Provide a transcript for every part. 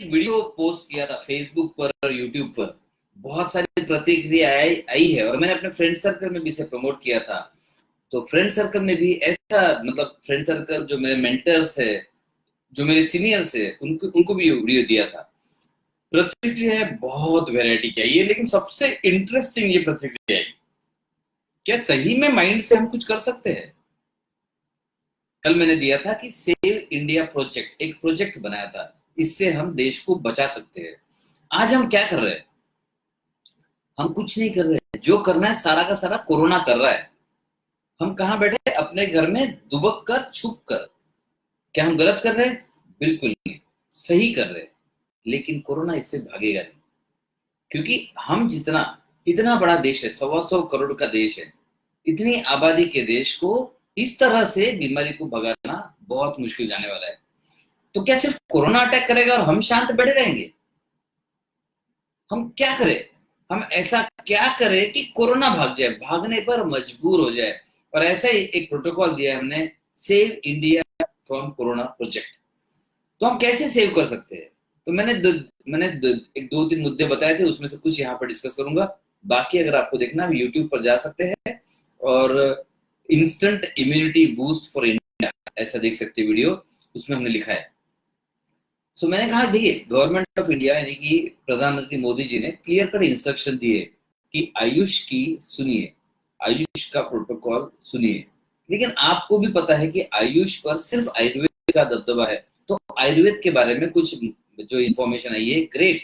Video post किया था Facebook पर और यूट्यूब पर, बहुत सारी प्रतिक्रिया आई है और मैंने अपने फ्रेंड सर्कल में भी इसे प्रमोट किया था। तो फ्रेंड सर्कल में भी ऐसा, मतलब फ्रेंड सर्कल जो मेरे मेंटर्स है, जो मेरे सीनियर्स है, उनको उनको भी वीडियो दिया था। प्रतिक्रिया है बहुत वैरायटी की आई है, लेकिन सबसे इंटरेस्टिंग ये प्रतिक्रिया है, क्या सही में माइंड से हम कुछ कर सकते हैं? कल मैंने दिया था कि सेव इंडिया प्रोजेक्ट, एक प्रोजेक्ट बनाया था, इससे हम देश को बचा सकते हैं। आज हम क्या कर रहे हैं? हम कुछ नहीं कर रहे। जो करना है सारा का सारा कोरोना कर रहा है। हम कहां बैठे? अपने घर में दुबक कर, छुप कर। क्या हम गलत कर रहे हैं? बिल्कुल नहीं, सही कर रहे हैं। लेकिन कोरोना इससे भागेगा नहीं, क्योंकि हम जितना, इतना बड़ा देश है, 125 करोड़ का देश है, इतनी आबादी के देश को इस तरह से बीमारी को भगाना बहुत मुश्किल जाने वाला है। तो क्या सिर्फ कोरोना अटैक करेगा और हम शांत बैठे रहेंगे? हम क्या करें? हम ऐसा क्या करें कि कोरोना भाग जाए, भागने पर मजबूर हो जाए? और ऐसा ही एक प्रोटोकॉल दिया है हमने, save India from corona project. तो हम कैसे सेव कर सकते हैं? तो एक दो तीन मुद्दे बताए थे, उसमें से कुछ यहाँ पर डिस्कस करूंगा। बाकी अगर आपको देखना है यूट्यूब पर जा सकते हैं और instant immunity boost for India ऐसा देख सकते हैं वीडियो, उसमें हमने लिखा है। सो मैंने कहा देखिए, गवर्नमेंट ऑफ इंडिया यानी कि प्रधानमंत्री मोदी जी ने क्लियर कट इंस्ट्रक्शन दिए कि आयुष की सुनिए, आयुष का प्रोटोकॉल सुनिए। लेकिन आपको भी पता है कि आयुष पर सिर्फ आयुर्वेद का दबदबा है। तो आयुर्वेद के बारे में कुछ जो इंफॉर्मेशन आई है, ग्रेट,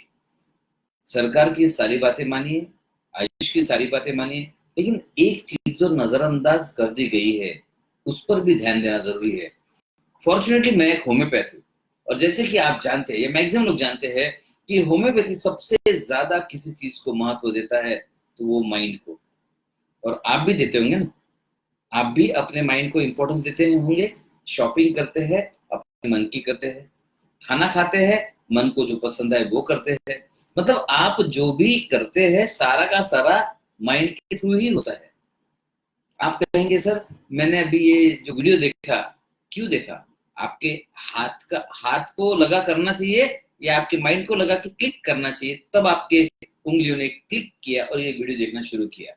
सरकार की सारी बातें मानिए, आयुष की सारी बातें मानिए, लेकिन एक चीज जो नजरअंदाज कर दी गई है उस पर भी ध्यान देना जरूरी है। फॉर्चुनेटली मैं एक होम्योपैथ हूँ, और जैसे कि आप जानते हैं, या मैक्सिमम लोग जानते हैं, कि होम्योपैथी सबसे ज्यादा किसी चीज को महत्व देता है, तो वो माइंड को। और आप भी देते होंगे ना, आप भी अपने माइंड को इंपॉर्टेंस देते होंगे। शॉपिंग करते हैं, अपने मन की करते हैं। खाना खाते हैं, मन को जो पसंद है वो करते हैं। मतलब आप जो भी करते हैं सारा का सारा माइंड के थ्रू ही होता है। आप कहेंगे सर मैंने अभी ये जो वीडियो देखा, क्यों देखा? आपके हाथ को लगा करना चाहिए, या आपके माइंड को लगा कि क्लिक करना चाहिए, तब आपके उंगलियों ने क्लिक किया और ये वीडियो देखना शुरू किया।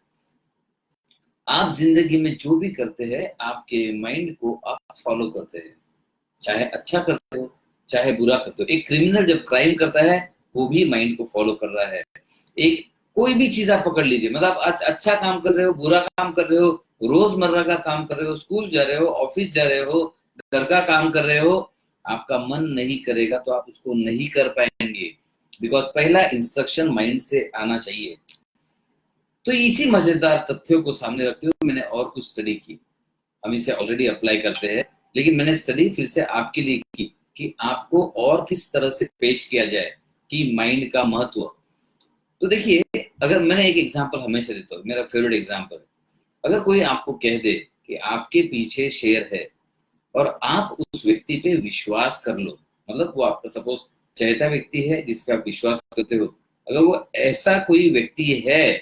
आप जिंदगी में जो भी करते हैं आपके माइंड को आप फॉलो करते हैं, चाहे अच्छा करते हो चाहे बुरा करते हो। एक क्रिमिनल जब क्राइम करता है वो भी माइंड को फॉलो कर रहा है। एक कोई भी चीज आप पकड़ लीजिए, मतलब आप अच्छा काम कर रहे हो, बुरा काम कर रहे हो, रोजमर्रा का काम कर रहे हो, स्कूल जा रहे हो, ऑफिस जा रहे हो, घर का काम कर रहे हो, आपका मन नहीं करेगा तो आप उसको नहीं कर पाएंगे, बिकॉज पहला इंस्ट्रक्शन माइंड से आना चाहिए। तो इसी मजेदार तथ्यों को सामने रखते हुए मैंने और कुछ स्टडी की। हम इसे ऑलरेडी अप्लाई करते हैं, लेकिन मैंने स्टडी फिर से आपके लिए की कि आपको और किस तरह से पेश किया जाए कि माइंड का महत्व। तो देखिए, अगर मैंने एक एग्जांपल हमेशा देता हूँ, मेरा फेवरेट एग्जांपल है। अगर कोई आपको कह दे कि आपके पीछे शेर है और आप उस व्यक्ति पे विश्वास कर लो, मतलब वो आपका सपोज चहेता व्यक्ति है जिस पे आप विश्वास करते हो, अगर वो ऐसा कोई व्यक्ति है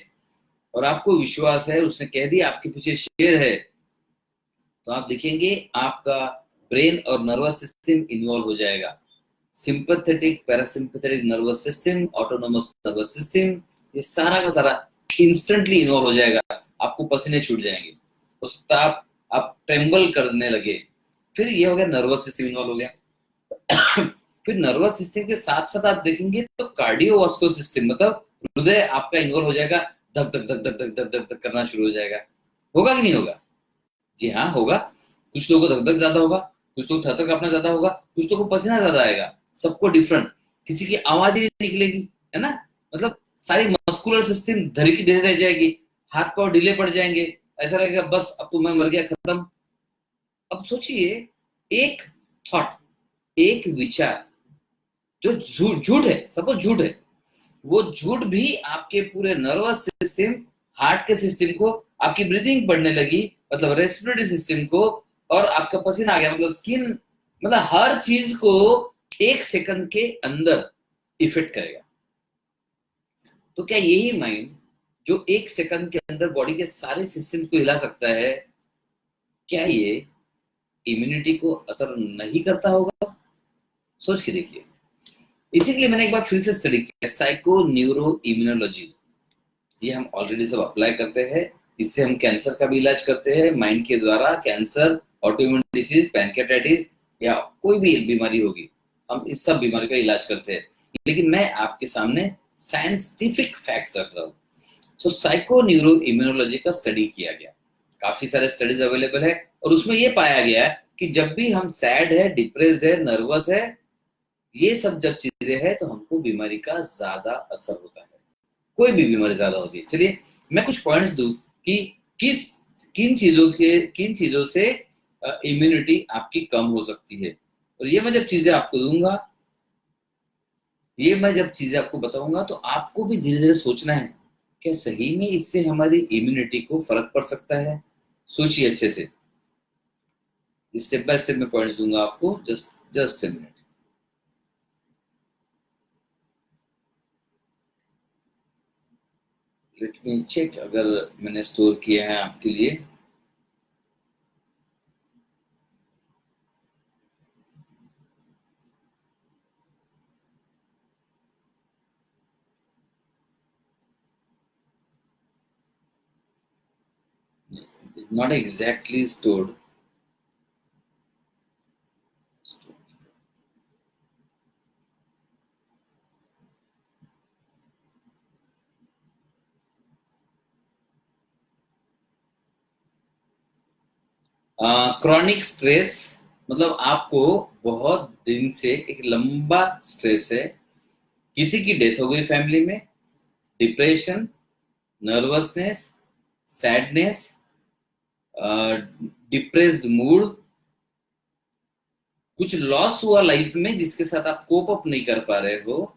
और आपको विश्वास है, उसने कह दिया आपके पीछे शेर है, तो आप देखेंगे आपका ब्रेन और नर्वस सिस्टम इन्वॉल्व हो जाएगा। Sympathetic, parasympathetic nervous system, autonomous nervous system, ये सारा का सारा इंस्टेंटली इन्वॉल्व हो जाएगा। आपको पसीने छूट जाएंगे, उस आप ट्रेम्बल करने लगे। फिर ये हो गया, नर्वस सिस्टम इन्वॉल्व हो गया। फिर नर्वस सिस्टम के साथ साथ आप देखेंगे तो कार्डियोवास्कुलर सिस्टम, मतलब हृदय आपका इन्वॉल्व हो जाएगा। धक धक धक धक धक धक धक धक करना शुरू हो जाएगा। होगा कि नहीं होगा? जी हाँ, होगा। कुछ लोगों को धक-धक ज्यादा होगा, कुछ लोग थर-थर कांपना ज्यादा होगा, कुछ लोगों को पसीना ज्यादा आएगा, सबको डिफरेंट। किसी की आवाज ही नहीं निकलेगी, है ना? मतलब सारी मस्कुलर सिस्टम धरी की धरी रह जाएगी, हाथ पांव ढीले पड़ जाएंगे, ऐसा लगेगा बस अब तो मैं मर गया, खत्म। अब सोचिए, एक थॉट, एक विचार जो झूठ है, सपोज झूठ है, वो झूठ भी आपके पूरे नर्वस सिस्टम, हार्ट के सिस्टम को, आपकी ब्रीदिंग बढ़ने लगी मतलब रेस्पिरेटरी सिस्टम को, और आपका पसीना आ गया मतलब स्किन, मतलब हर चीज को एक सेकंड के अंदर इफेक्ट करेगा। तो क्या यही माइंड जो एक सेकंड के अंदर बॉडी के सारे सिस्टम को हिला सकता है, क्या ये इम्यूनिटी को असर नहीं करता होगा? सोच के देखिए। इसीलिए मैंने एक बार फिर से स्टडी किया साइको न्यूरो इम्यूनोलॉजी। ये हम ऑलरेडी सब अप्लाई करते हैं। इससे हम कैंसर का भी इलाज करते हैं माइंड के द्वारा। कैंसर, ऑटोइम्यून डिसीज, पैनक्रियाटाइटिस या कोई भी बीमारी होगी, हम इस सब बीमारी का इलाज करते हैं। लेकिन मैं आपके सामने साइंटिफिक फैक्ट्स रख रहा हूँ। सो साइको न्यूरो इम्यूनोलॉजी का स्टडी किया गया, काफी सारे स्टडीज अवेलेबल है, और उसमें ये पाया गया कि जब भी हम सैड है, डिप्रेस्ड है, नर्वस है, ये सब जब चीजें हैं तो हमको बीमारी का ज्यादा असर होता है। कोई भी बीमारी ज्यादा होती है। चलिए मैं कुछ पॉइंट्स दूं कि किन चीजों से इम्यूनिटी आपकी कम हो सकती है। और ये मैं जब चीजें आपको दूंगा, ये मैं जब चीजें आपको बताऊंगा, तो आपको भी धीरे धीरे सोचना है क्या सही में इससे हमारी इम्यूनिटी को फर्क पड़ सकता है। सोचिए अच्छे से, स्टेप बाय स्टेप में पॉइंट्स दूंगा आपको। Just a minute. Let me check अगर मैंने स्टोर किया है आपके लिए। Not exactly stored. Chronic stress मतलब आपको बहुत दिन से एक लंबा स्ट्रेस है, किसी की डेथ हो गई फैमिली में, depression, nervousness, sadness, depressed mood, कुछ लॉस हुआ लाइफ में जिसके साथ आप कोप अप नहीं कर पा रहे हो,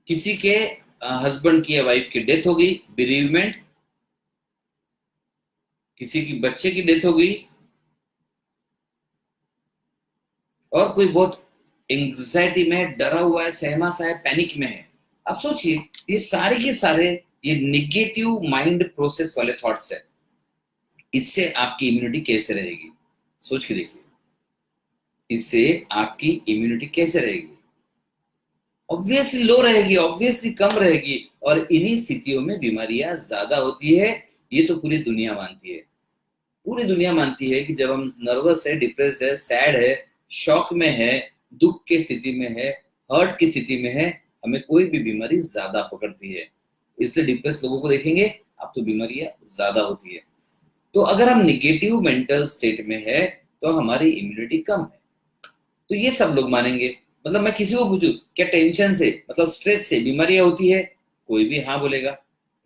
किसी के हस्बैंड की या वाइफ की डेथ हो गई, बेरीवमेंट, किसी की बच्चे की डेथ हो गई, और कोई बहुत एंग्जाइटी में है, डरा हुआ है, सहमा सा है, पैनिक में है। आप सोचिए ये सारे के सारे ये निगेटिव माइंड प्रोसेस वाले थॉट्स है। इससे आपकी इम्यूनिटी कैसे रहेगी, सोच के देखिए, इससे आपकी इम्यूनिटी कैसे रहेगी। ऑब्वियसली लो रहेगी, ऑब्वियसली कम रहेगी, और इन्हीं स्थितियों में बीमारियां ज्यादा होती है। ये तो पूरी दुनिया मानती है। पूरी दुनिया मानती है कि जब हम नर्वस है, डिप्रेस्ड है, सैड है, शॉक में है, दुख की स्थिति में है, हर्ट की स्थिति में है, हमें कोई भी बीमारी ज्यादा पकड़ती है। इसलिए डिप्रेस लोगों को देखेंगे अब तो बीमारियां ज्यादा होती है। तो अगर हम निगेटिव मेंटल स्टेट में है तो हमारी इम्यूनिटी कम है। तो ये सब लोग मानेंगे। मतलब मैं किसी को पूछूं क्या टेंशन से मतलब स्ट्रेस से बीमारियां होती है, कोई भी हाँ बोलेगा,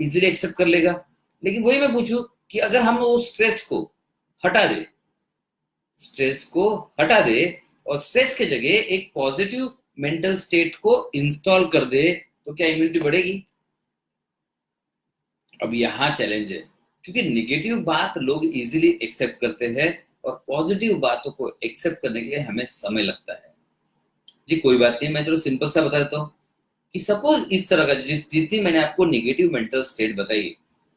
इजीली एक्सेप्ट कर लेगा। लेकिन वही मैं पूछूं कि अगर हम वो स्ट्रेस को हटा दे, स्ट्रेस को हटा दे और स्ट्रेस के जगह एक पॉजिटिव मेंटल स्टेट को इंस्टॉल कर दे, तो क्या इम्यूनिटी बढ़ेगी? अब यहाँ चैलेंज है, क्योंकि निगेटिव बात लोग इजीली एक्सेप्ट करते हैं और पॉजिटिव बातों को एक्सेप्ट करने के लिए हमें समय लगता है। जी कोई बात नहीं, मैं तो सिंपल सा बता देता हूँ कि सपोज इस तरह का जितनी मैंने आपको निगेटिव मेंटल स्टेट बताई,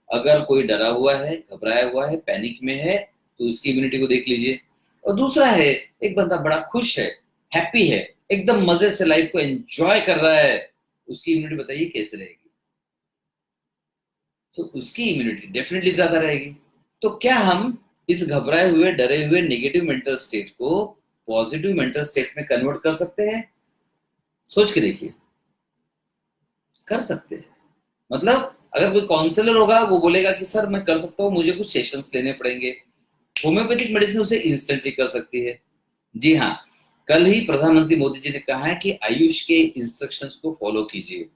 अगर कोई डरा हुआ है, घबराया हुआ है, पैनिक में है, तो उसकी इम्यूनिटी को देख लीजिए। और दूसरा है एक बंदा बड़ा खुश है, हैप्पी है, एकदम मजे से लाइफ को एंजॉय कर रहा है, उसकी इम्यूनिटी बताइए कैसे रहेगी? तो उसकी इम्यूनिटी डेफिनेटली ज्यादा रहेगी। तो क्या हम इस घबराए हुए, डरे हुए निगेटिव मेंटल स्टेट को पॉजिटिव मेंटल स्टेट में कन्वर्ट कर सकते हैं? सोच के देखिए, कर सकते हैं। मतलब अगर कोई काउंसलर होगा वो बोलेगा कि सर मैं कर सकता हूँ, मुझे कुछ सेशंस लेने पड़ेंगे। होम्योपैथिक मेडिसिन उसे इंस्टेंटली कर सकती है। जी हाँ, कल ही प्रधानमंत्री मोदी जी ने कहा है कि आयुष के इंस्ट्रक्शंस को फॉलो कीजिए।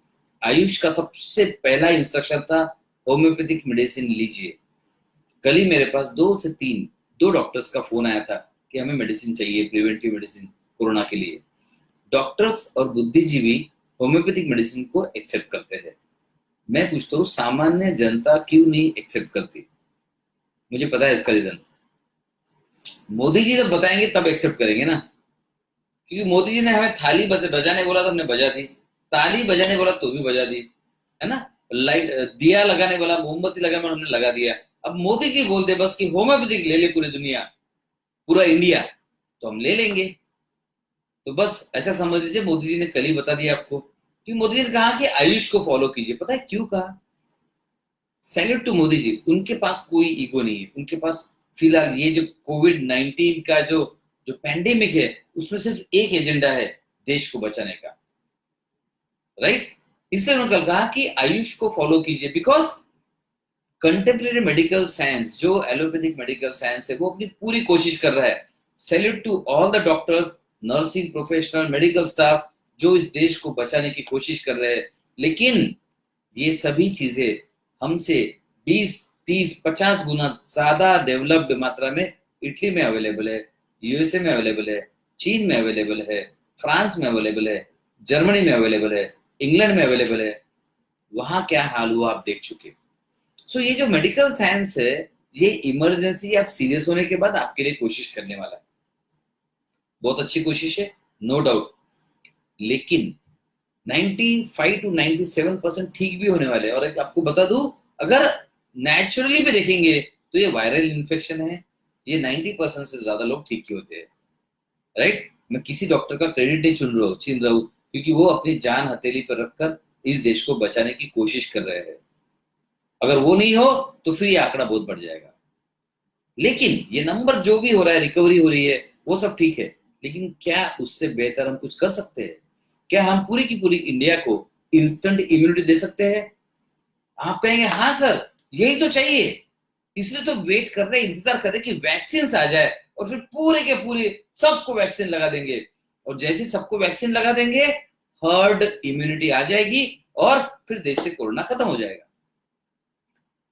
आयुष का सबसे पहला इंस्ट्रक्शन था होम्योपैथिक मेडिसिन लीजिए। कल ही मेरे पास दो डॉक्टर्स का फोन आया था कि हमें मेडिसिन चाहिए, प्रिवेंटिव मेडिसिन कोरोना के लिए। डॉक्टर्स और बुद्धिजीवी होम्योपैथिक मेडिसिन को एक्सेप्ट करते हैं। मैं पूछता हूँ सामान्य जनता क्यों नहीं एक्सेप्ट करती? मुझे पता है इसका रीजन। मोदी जी जब बताएंगे तब एक्सेप्ट करेंगे ना, क्योंकि मोदी जी ने हमें थाली बजाने बोला तो हमने बजा दी, ताली बजाने बोला तो भी बजा दी, है ना। लाइट दिया लगाने वाला, मोमबत्ती लगाने वाला हमने लगा दिया। अब मोदी जी बोल दे बस कि होम्योपैथिक ले ले पूरी दुनिया, पूरा इंडिया, तो हम ले लेंगे। तो बस ऐसा समझ लीजिए मोदी जी ने कल ही बता दिया आपको कि मोदी जी ने कहा कि आयुष को फॉलो कीजिए। पता है क्यों कहा? सैल्यूट टू मोदी जी, उनके पास कोई ईगो नहीं है। उनके पास फिलहाल ये जो कोविड-19 का जो जो पैंडेमिक है उसमें सिर्फ एक एजेंडा है, देश को बचाने का, राइट? इसलिए उन्होंने कल कहा कि आयुष को फॉलो कीजिए, बिकॉज कंटेम्प्रेरी मेडिकल साइंस जो एलोपैथिक मेडिकल साइंस है वो अपनी पूरी कोशिश कर रहा है। Salute to all the doctors, nursing professional, medical staff जो इस देश को बचाने की कोशिश कर रहे हैं। लेकिन ये सभी चीजें हमसे 20, 30, 50 गुना ज्यादा डेवलप्ड मात्रा में इटली में अवेलेबल है, यूएसए में अवेलेबल है, चीन में अवेलेबल है, फ्रांस में अवेलेबल है, जर्मनी में अवेलेबल है, इंग्लैंड में अवेलेबल है। वहां क्या हाल हुआ आप देख चुके। सो ये जो मेडिकल साइंस है ये इमरजेंसी आप सीरियस होने के बाद आपके लिए कोशिश करने वाला है। बहुत अच्छी कोशिश है, नो डाउट। लेकिन 95 to 97% ठीक भी होने वाले हैं। और एक आपको बता दूं, अगर नेचुरली भी देखेंगे तो ये वायरल इन्फेक्शन है, ये 90% से ज्यादा लोग ठीक ही होते हैं, राइट? मैं किसी डॉक्टर का क्रेडिट नहीं छीन रहा हूं, क्योंकि वो अपनी जान हथेली पर रखकर इस देश को बचाने की कोशिश कर रहे हैं। अगर वो नहीं हो तो फिर ये आंकड़ा बहुत बढ़ जाएगा। लेकिन ये नंबर जो भी हो रहा है, रिकवरी हो रही है, वो सब ठीक है। लेकिन क्या उससे बेहतर हम कुछ कर सकते हैं? क्या हम पूरी की पूरी इंडिया को इंस्टेंट इम्यूनिटी दे सकते हैं? आप कहेंगे हाँ सर यही तो चाहिए, इसलिए तो वेट कर रहे, इंतजार कर रहे कि वैक्सीन आ जाए और फिर पूरे के पूरे सबको वैक्सीन लगा देंगे। और जैसे सबको वैक्सीन लगा देंगे हर्ड इम्यूनिटी आ जाएगी और फिर देश से कोरोना खत्म हो जाएगा।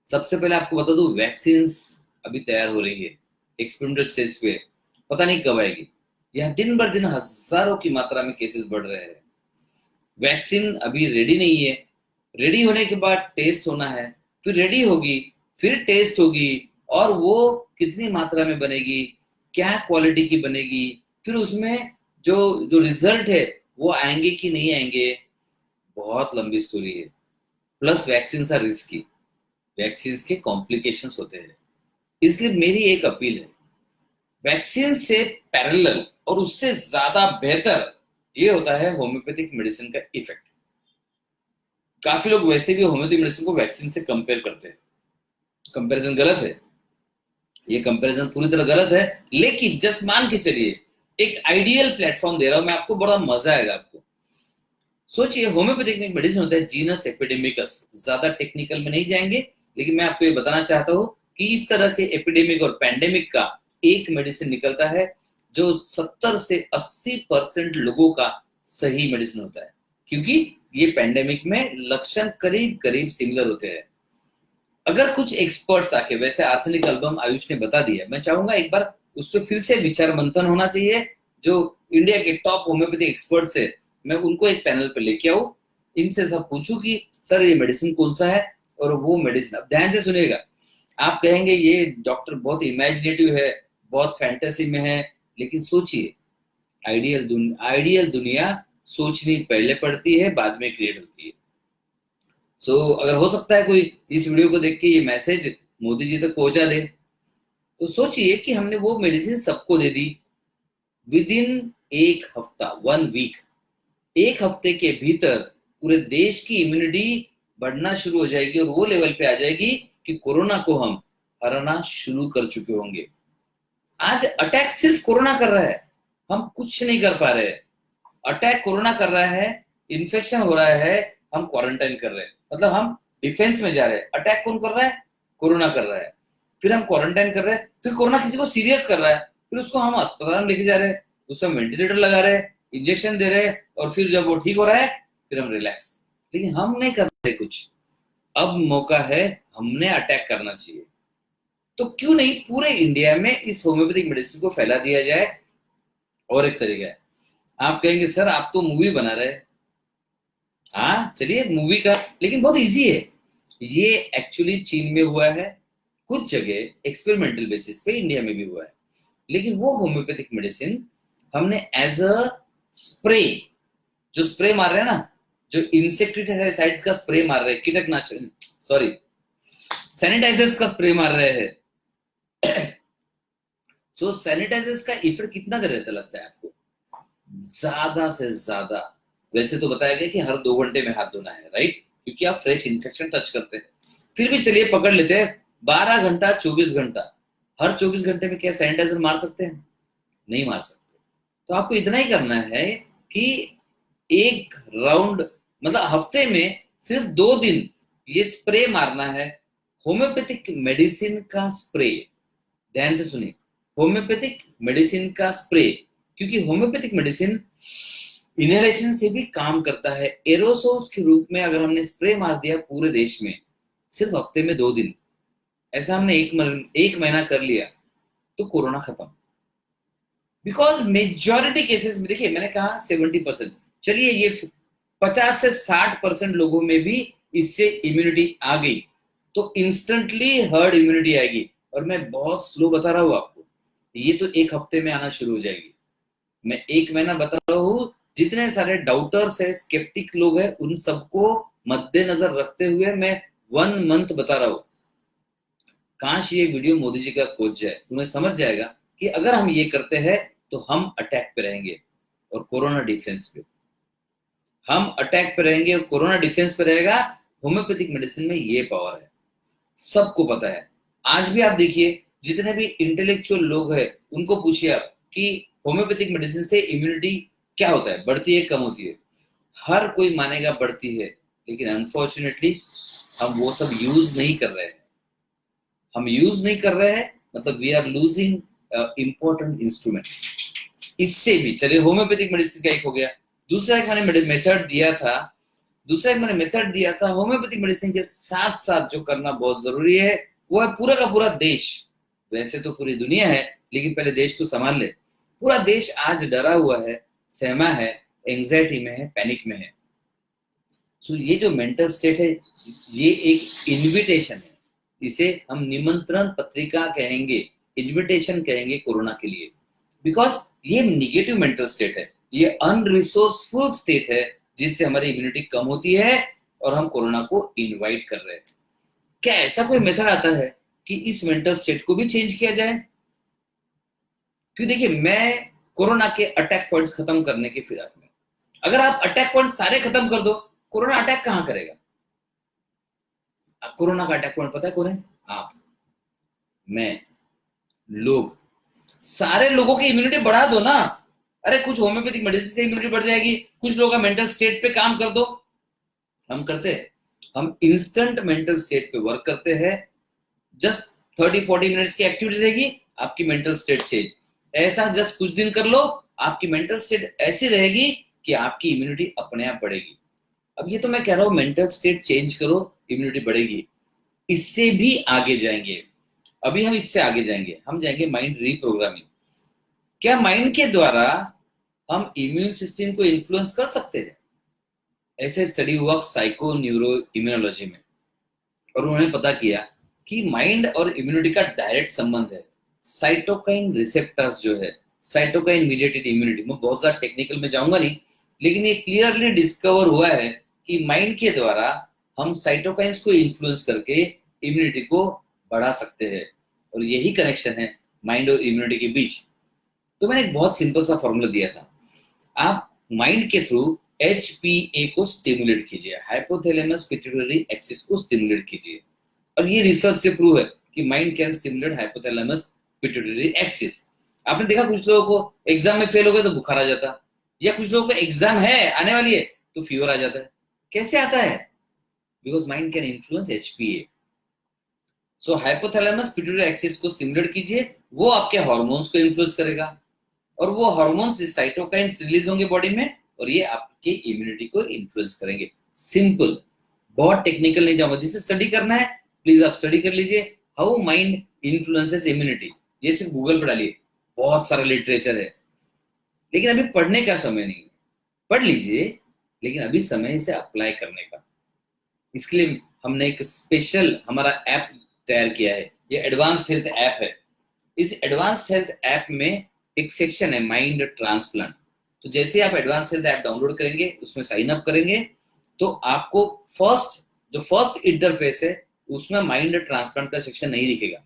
सबसे पहले आपको बता दूं, वैक्सीन अभी तैयार हो रही है एक्सपेरिमेंटल स्टेज पे, पता नहीं कब आएगी। यह दिन बर दिन हजारों की मात्रा में केसेस बढ़ रहे हैं। वैक्सीन अभी रेडी नहीं है, रेडी होने के बाद टेस्ट होना है, फिर रेडी होगी, फिर टेस्ट होगी, और वो कितनी मात्रा में बनेगी, क्या क्वालिटी की बनेगी, फिर उसमें जो जो रिजल्ट है वो आएंगे कि नहीं आएंगे, बहुत लंबी स्टोरी है। Plus vaccine are risky, vaccine के कॉम्प्लिकेशंस होते हैं। इसलिए मेरी एक अपील है, वैक्सीन से पैरेलल और उससे ज्यादा बेहतर ये होता है होम्योपैथिक मेडिसिन का इफेक्ट। काफी लोग वैसे भी होम्योपैथिक मेडिसिन को वैक्सीन से कंपेयर करते हैं। कंपैरिजन गलत है, ये कंपैरिजन पूरी तरह गलत है। लेकिन जस्ट मान के चलिए, एक आइडियल प्लेटफॉर्म दे रहा हूं मैं आपको, बड़ा मजा आएगा आपको। सोचिए होम्योपैथिक मेडिसिन होता है जीनस एपिडेमिकस। ज्यादा टेक्निकल में नहीं जाएंगे, लेकिन मैं आपको ये बताना चाहता हूं कि इस तरह के एपिडेमिक और पैंडेमिक का एक मेडिसिन निकलता है जो 70 से 80% लोगों का सही मेडिसिन होता है, क्योंकि ये पैंडेमिक में लक्षण करीब करीब सिमिलर होते हैं। अगर कुछ एक्सपर्ट्स आके, वैसे आर्सेनिक एल्बम आयुष ने बता दिया, मैं चाहूंगा एक बार उस पर फिर से विचार मंथन होना चाहिए। जो इंडिया के टॉप होम्योपैथी एक्सपर्ट्स है, मैं उनको एक पैनल पे लेके आऊं, इनसे सब पूछूं कि सर ये मेडिसिन कौन सा है, और वो मेडिसिन, अब ध्यान से सुनिएगा। आप कहेंगे ये डॉक्टर बहुत इमेजिनेटिव है, बहुत फैंटेसी में है, लेकिन सोचिए, आइडियल दुनिया सोचनी पहले पड़ती है, बाद में क्रिएट होती है। अगर हो सकता है कोई इस वीडियो को देख के ये मैसेज मोदी जी तक पहुंचा दे, तो सोचिए कि हमने वो मेडिसिन सबको दे दी विद इन एक हफ्ता, 1 वीक। एक हफ्ते के भीतर पूरे देश की इम्यूनिटी बढ़ना शुरू हो जाएगी और वो लेवल पे आ जाएगी कि कोरोना को हम हराना शुरू कर चुके होंगे। आज अटैक सिर्फ कोरोना कर रहा है, हम कुछ नहीं कर पा रहे। अटैक कोरोना कर रहा है, इन्फेक्शन हो रहा है, हम क्वारंटाइन कर रहे हैं, मतलब हम डिफेंस में जा रहे हैं। अटैक कौन कर रहा है? कोरोना कर रहा है। फिर हम क्वारंटाइन कर रहे हैं, फिर कोरोना किसी को सीरियस कर रहा है, फिर उसको हम अस्पताल में लेके जा रहे हैं, उसमें वेंटिलेटर लगा रहे हैं, इंजेक्शन दे रहे हैं, और फिर जब वो ठीक हो रहा है फिर हम रिलैक्स। लेकिन हम नहीं कर रहे कुछ। अब मौका है, हमने अटैक करना चाहिए। तो क्यों नहीं पूरे इंडिया में इस होम्योपैथिक मेडिसिन को फैला दिया जाए। और एक तरीका है, आप कहेंगे सर आप तो मूवी बना रहे हैं। हाँ चलिए मूवी का, लेकिन बहुत इजी है। ये एक्चुअली चीन में हुआ है, कुछ जगह एक्सपेरिमेंटल बेसिस पे इंडिया में भी हुआ है। लेकिन वो होम्योपैथिक मेडिसिन हमने एज अ स्प्रे, जो स्प्रे मार रहे हैं ना, जो इंसेक्टिसाइड्स का स्प्रे मार रहे हैं, कीटकनाशक, सॉरी, सैनिटाइजर्स का स्प्रे मार रहे हैं, सो सैनिटाइजर्स का इफेक्ट कितना देर रहता लगता है आपको? ज्यादा से ज्यादा, वैसे तो बताया गया कि हर 2 घंटे में हाथ धोना है, राइट, क्योंकि आप फ्रेश इन्फेक्शन टच करते हैं। फिर भी चलिए पकड़ लेते हैं 12 घंटा, 24 घंटा। हर 24 घंटे में क्या सैनिटाइजर मार सकते हैं? नहीं मार सकते। तो आपको इतना ही करना है कि एक राउंड, मतलब हफ्ते में सिर्फ 2 दिन ये स्प्रे मारना है, होम्योपैथिक मेडिसिन का स्प्रे। ध्यान से सुनिए, होम्योपैथिक मेडिसिन का स्प्रे, क्योंकि होम्योपैथिक मेडिसिन इनहेलेशन से भी काम करता है। एरोसोल्स के रूप में अगर हमने स्प्रे मार दिया पूरे देश में सिर्फ हफ्ते में 2 दिन, ऐसा हमने एक महीना कर लिया, तो कोरोना खत्म। बिकॉज मेजॉरिटी केसेस में देखिए, मैंने कहा 70%, चलिए ये 50 से 60% लोगों में भी इससे इम्यूनिटी आ गई, तो इंस्टेंटली हर्ड इम्यूनिटी आएगी। और मैं बहुत स्लो बता रहा हूँ आपको, ये तो एक हफ्ते में आना शुरू हो जाएगी। मैं एक महीना बता रहा हूँ। जितने सारे डाउटर्स है, स्केप्टिक लोग हैं, उन सबको मद्देनजर रखते हुए मैं 1 मंथ बता रहा हूँ। काश ये वीडियो मोदी जी का पहुंच जाए, उन्हें समझ जाएगा कि अगर हम ये करते हैं तो हम अटैक पे रहेंगे और कोरोना डिफेंस पे। हम अटैक पे रहेंगे और कोरोना डिफेंस पे रहेगा। होम्योपैथिक मेडिसिन में ये पावर है, सबको पता है। आज भी आप देखिए, जितने भी इंटेलेक्चुअल लोग हैं उनको पूछिए आप कि होम्योपैथिक मेडिसिन से इम्यूनिटी क्या होता है, बढ़ती है कम होती है? हर कोई मानेगा बढ़ती है, लेकिन अनफॉर्चुनेटली हम वो सब यूज नहीं कर रहे हैं। हम यूज नहीं कर रहे हैं, मतलब we are losing important instrument. इससे भी चलिए होम्योपैथिक मेडिसिन का एक हो गया। दूसरा एक मैंने मेथड दिया था होम्योपैथिक मेडिसिन के साथ साथ जो करना बहुत जरूरी है वो है पूरा का पूरा देश। वैसे तो पूरी दुनिया है, लेकिन पहले देश तो संभाल ले। पूरा देश आज डरा हुआ है, सहमा है, एंजाइटी में है, पैनिक में है। सो ये जो मेंटल स्टेट है, ये एक इनविटेशन है। इसे हम निमंत्रण पत्रिका कहेंगे, इनविटेशन कहेंगे कोरोना के लिए। बिकॉज ये निगेटिव मेंटल स्टेट है, ये अनरिसोर्सफुल स्टेट है, जिससे हमारी इम्यूनिटी कम होती है और हम कोरोना को इनवाइट कर रहे हैं। क्या ऐसा कोई मेथड आता है कि इस मेंटल स्टेट को भी चेंज किया जाए? क्यों, देखिए, मैं कोरोना के अटैक पॉइंट्स खत्म करने के फिराक में। अगर आप अटैक पॉइंट सारे खत्म कर दो, कोरोना अटैक कहां करेगा? कोरोना का अटैक पॉइंट पता है कौन है? आप, मैं, लोग। सारे लोगों की इम्यूनिटी बढ़ा दो ना। अरे कुछ होम्योपैथिक मेडिसिन से इम्यूनिटी बढ़ जाएगी, कुछ लोगों का मेंटल स्टेट पे काम कर दो। हम करते हैं, हम इंस्टेंट मेंटल स्टेट पे वर्क करते हैं। जस्ट 30-40 मिनट्स की एक्टिविटी रहेगी, आपकी मेंटल स्टेट चेंज। ऐसा जस्ट कुछ दिन कर लो, आपकी मेंटल स्टेट ऐसी रहेगी कि आपकी इम्यूनिटी अपने आप बढ़ेगी। अब ये तो मैं कह रहा हूं मेंटल स्टेट चेंज करो, इम्यूनिटी बढ़ेगी। इससे भी आगे जाएंगे। अभी हम इससे आगे जाएंगे, हम जाएंगे माइंड रीप्रोग्रामिंग। क्या माइंड के द्वारा हम इम्यून सिस्टम को इन्फ्लुएंस कर सकते हैं? ऐसे स्टडी हुआ साइको न्यूरो इम्यूनोलॉजी में, और उन्होंने पता किया कि माइंड और इम्यूनिटी का डायरेक्ट संबंध है। साइटोकाइन रिसेप्टर्स जो है, साइटोकाइन मीडिएटेड इम्यूनिटी, मैं बहुत ज्यादा टेक्निकल में जाऊंगा नहीं, लेकिन ये क्लियरली डिस्कवर हुआ है कि माइंड के द्वारा हम साइटोकाइंस को इन्फ्लुएंस करके इम्यूनिटी को बढ़ा सकते हैं। और यही कनेक्शन है माइंड और इम्यूनिटी के बीच। तो मैंने एक बहुत सिंपल सा फॉर्मूला दिया था, आप माइंड के थ्रू HPA को स्टिमुलेट कीजिए, हाइपोथैलेमस पिट्यूटरी एक्सिस को स्टिमुलेट कीजिए। और ये रिसर्च से प्रूव है कि mind can stimulate hypothalamus pituitary axis. आपने देखा कुछ लोगों को एग्जाम में फेल हो गए तो बुखार आ जाता, या कुछ लोगों को एग्जाम है आने वाली है तो फीवर आ जाता है। कैसे आता है? Because mind can influence HPA। So hypothalamus pituitary axis को स्टिमुलेट कीजिए, वो आपके हार्मोन्स को इन्फ्लुएंस करेगा, और वो हार्मोन्स साइटोकाइन्स रिलीज होंगे बॉडी में, और ये आपके इम्यूनिटी को इन्फ्लुएंस करेंगे। सिंपल, बहुत टेक्निकल नहीं जाऊंगा। जिसे स्टडी करना है प्लीज आप स्टडी कर लीजिए, हाउ माइंड इन्फ्लुएंसेस इम्यूनिटी। ये सिर्फ गूगल पर डालिए, बहुत सारा लिटरेचर है। लेकिन अभी पढ़ने का समय नहीं है, पढ़ लीजिए, लेकिन अभी समय इसे अप्लाई करने का। इसके लिए हमने एक स्पेशल हमारा ऐप तैयार किया है, ये एडवांस्ड हेल्थ ऐप है। इस एडवांस्ड हेल्थ ऐप में एक सेक्शन है माइंड ट्रांसप्लांट। तो जैसे आप एडवांस हेल्थ ऐप डाउनलोड करेंगे, उसमें साइन अप करेंगे, तो आपको फर्स्ट इंटरफेस है उसमें माइंड ट्रांसप्लांट का सेक्शन नहीं दिखेगा।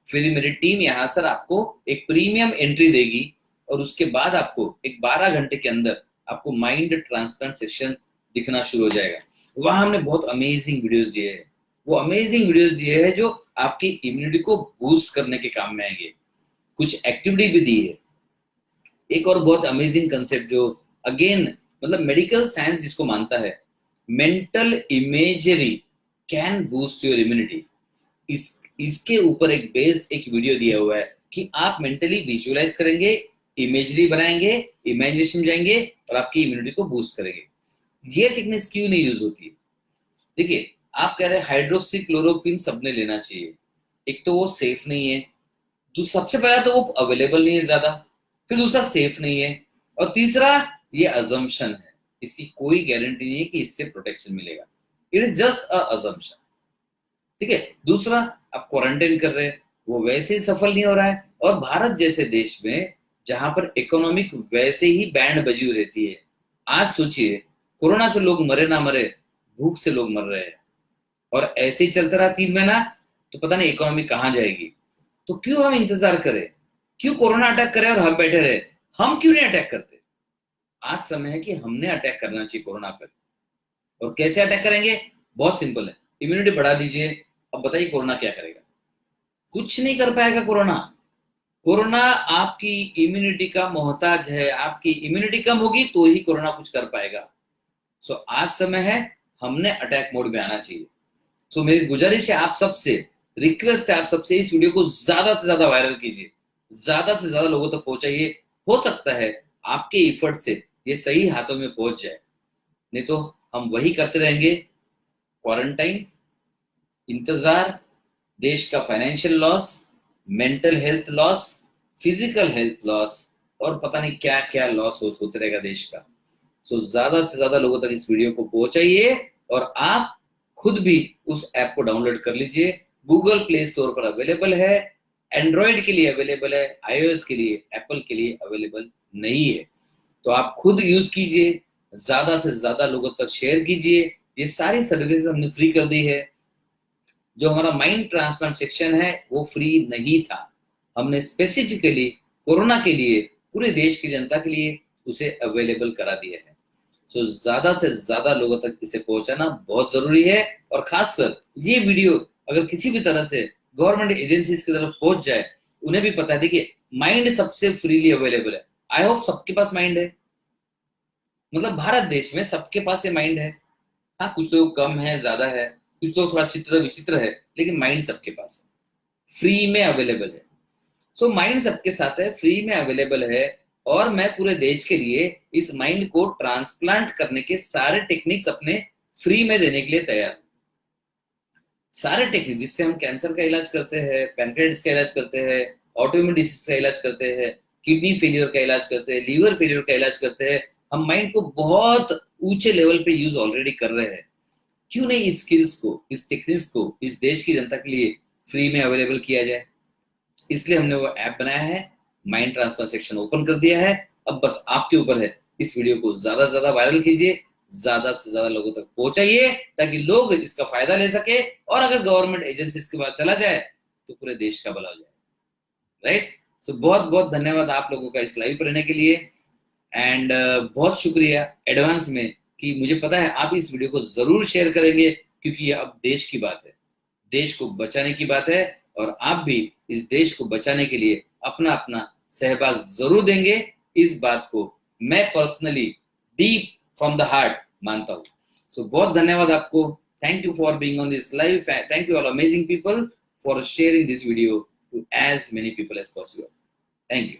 फिर मेरी टीम यहाँ सर आपको एक प्रीमियम एंट्री देगी और उसके बाद आपको एक 12 घंटे के अंदर आपको माइंड ट्रांसप्लांट सेक्शन दिखना शुरू हो जाएगा। वहां हमने बहुत अमेजिंग वीडियोस दिए हैं, वो अमेजिंग वीडियोस दिए हैं जो आपकी इम्यूनिटी को बूस्ट करने के काम में आएंगे। कुछ एक्टिविटी भी दी है। एक और बहुत अमेजिंग कंसेप्ट जो अगेन मतलब मेडिकल साइंस जिसको मानता है, mental imagery can boost your immunity. इसके ऊपर एक बेस्ड एक वीडियो दिया हुआ है कि आप मेंटली विजुअलाइज करेंगे, इमेजरी बनाएंगे, इमेजिनेशन जाएंगे और आपकी इम्यूनिटी को बूस्ट करेंगे। ये टेक्निक्स क्यों नहीं यूज होती है? देखिए, आप कह रहे हैं हाइड्रोक्सी क्लोरोक्विन सबने लेना चाहिए। एक तो वो सेफ नहीं है, तो सबसे पहला तो वो अवेलेबल नहीं है ज्यादा, फिर दूसरा सेफ नहीं है, और तीसरा ये अजम्पशन है, इसकी कोई गारंटी नहीं है कि इससे प्रोटेक्शन मिलेगा। It is just a assumption. ठीक है। दूसरा, आप क्वारंटाइन कर रहे हैं, वो वैसे ही सफल नहीं हो रहा है। और भारत जैसे देश में जहां पर इकोनॉमिक वैसे ही बैंड बजी हुई रहती है, आज सोचिए कोरोना से लोग मरे ना मरे, भूख से लोग मर रहे हैं, और ऐसे ही चलता रहा 3 महीना तो पता नहीं इकोनॉमी कहां जाएगी। तो क्यों हम इंतजार करें, क्यों कोरोना अटैक करे और हम बैठे रहे? हम क्यों नहीं अटैक करते? आज समय है कि हमने अटैक करना चाहिए कोरोना पर। और कैसे अटैक करेंगे? बहुत सिंपल है, इम्यूनिटी बढ़ा दीजिए। अब बताइए कोरोना क्या करेगा? कुछ नहीं कर पाएगा कोरोना। कोरोना आपकी इम्यूनिटी का मोहताज है, आपकी इम्यूनिटी कम होगी तो ही कोरोना कुछ कर पाएगा। सो आज समय है, हमने अटैक मोड में आना चाहिए। सो मेरी गुजारिश है आप सबसे, रिक्वेस्ट है आप सबसे, इस वीडियो को ज्यादा से ज्यादा वायरल कीजिए, ज्यादा से ज्यादा लोगों तक पहुंचाइए। हो सकता है आपके एफर्ट से ये सही हाथों में पहुंच जाए, नहीं तो हम वही करते रहेंगे, क्वारंटाइन, इंतजार, देश का financial loss, mental health loss, physical health loss, और पता नहीं क्या क्या लॉस होते रहेगा देश का। सो ज्यादा से ज्यादा लोगों तक इस वीडियो को पहुंचाइए, और आप खुद भी उस ऐप को डाउनलोड कर लीजिए। गूगल प्ले स्टोर पर अवेलेबल है, एंड्रॉइड के लिए अवेलेबल है, iOS के लिए, एप्पल के लिए अवेलेबल नहीं है। तो आप खुद यूज कीजिए, ज्यादा से ज्यादा लोगों तक शेयर कीजिए। ये सारी सर्विस हमने फ्री कर दी है। जो हमारा माइंड ट्रांसप्लांट सेक्शन है वो फ्री नहीं था, हमने स्पेसिफिकली कोरोना के लिए, पूरे देश की जनता के लिए उसे अवेलेबल करा दिया है। सो ज्यादा से ज्यादा लोगों तक इसे पहुंचाना बहुत जरूरी है। और खासकर ये वीडियो अगर किसी भी तरह से गवर्नमेंट एजेंसीज की तरफ पहुंच जाए, उन्हें भी पता है, देखिए माइंड सबसे फ्रीली अवेलेबल है। आई होप सबके पास माइंड है, मतलब भारत देश में सबके पास ये माइंड है। हाँ, कुछ लोग कम है, ज्यादा है, कुछ लोग थोड़ा चित्र विचित्र है, लेकिन माइंड सबके पास है, फ्री में अवेलेबल है। सो माइंड सबके साथ है, फ्री में अवेलेबल है, और मैं पूरे देश के लिए इस माइंड को ट्रांसप्लांट करने के सारे टेक्निक्स अपने फ्री में देने के लिए तैयार हूं। सारे टेक्निक जिससे हम कैंसर का इलाज करते हैं, पैनक्रियाटिस का इलाज करते हैं, ऑटोइम्यून डिसीज का इलाज करते हैं, किडनी फेलियर का इलाज करते हैं, लीवर फेलियर का इलाज करते हैं, हम माइंड को बहुत ऊंचे लेवल पे यूज ऑलरेडी कर रहे हैं। क्यों नहीं इस स्किल्स को, इस टेक्निक्स को इस देश की जनता के लिए फ्री में अवेलेबल किया जाए? इसलिए हमने वो ऐप बनाया है, माइंड ट्रांसफर सेक्शन ओपन कर दिया है। अब बस आपके ऊपर है, इस वीडियो को ज्यादा से ज्यादा वायरल कीजिए, ज्यादा से ज्यादा लोगों तक पहुंचाइए, ताकि लोग इसका फायदा ले सके। और अगर गवर्नमेंट एजेंसीज के बाद चला जाए तो पूरे देश का भला हो जाए। राइट। सो बहुत बहुत धन्यवाद आप लोगों का इस लाइव पर रहने के लिए, एंड बहुत शुक्रिया एडवांस में कि मुझे पता है आप इस वीडियो को जरूर शेयर करेंगे, क्योंकि ये अब देश की बात है, देश को बचाने की बात है, और आप भी इस देश को बचाने के लिए अपना अपना सहभाग जरूर देंगे। इस बात को मैं personally deep from the heart मानता हूं। सो बहुत धन्यवाद आपको। Thank you for being on this live. Thank you all amazing people for sharing this video to as many people as possible. Thank you.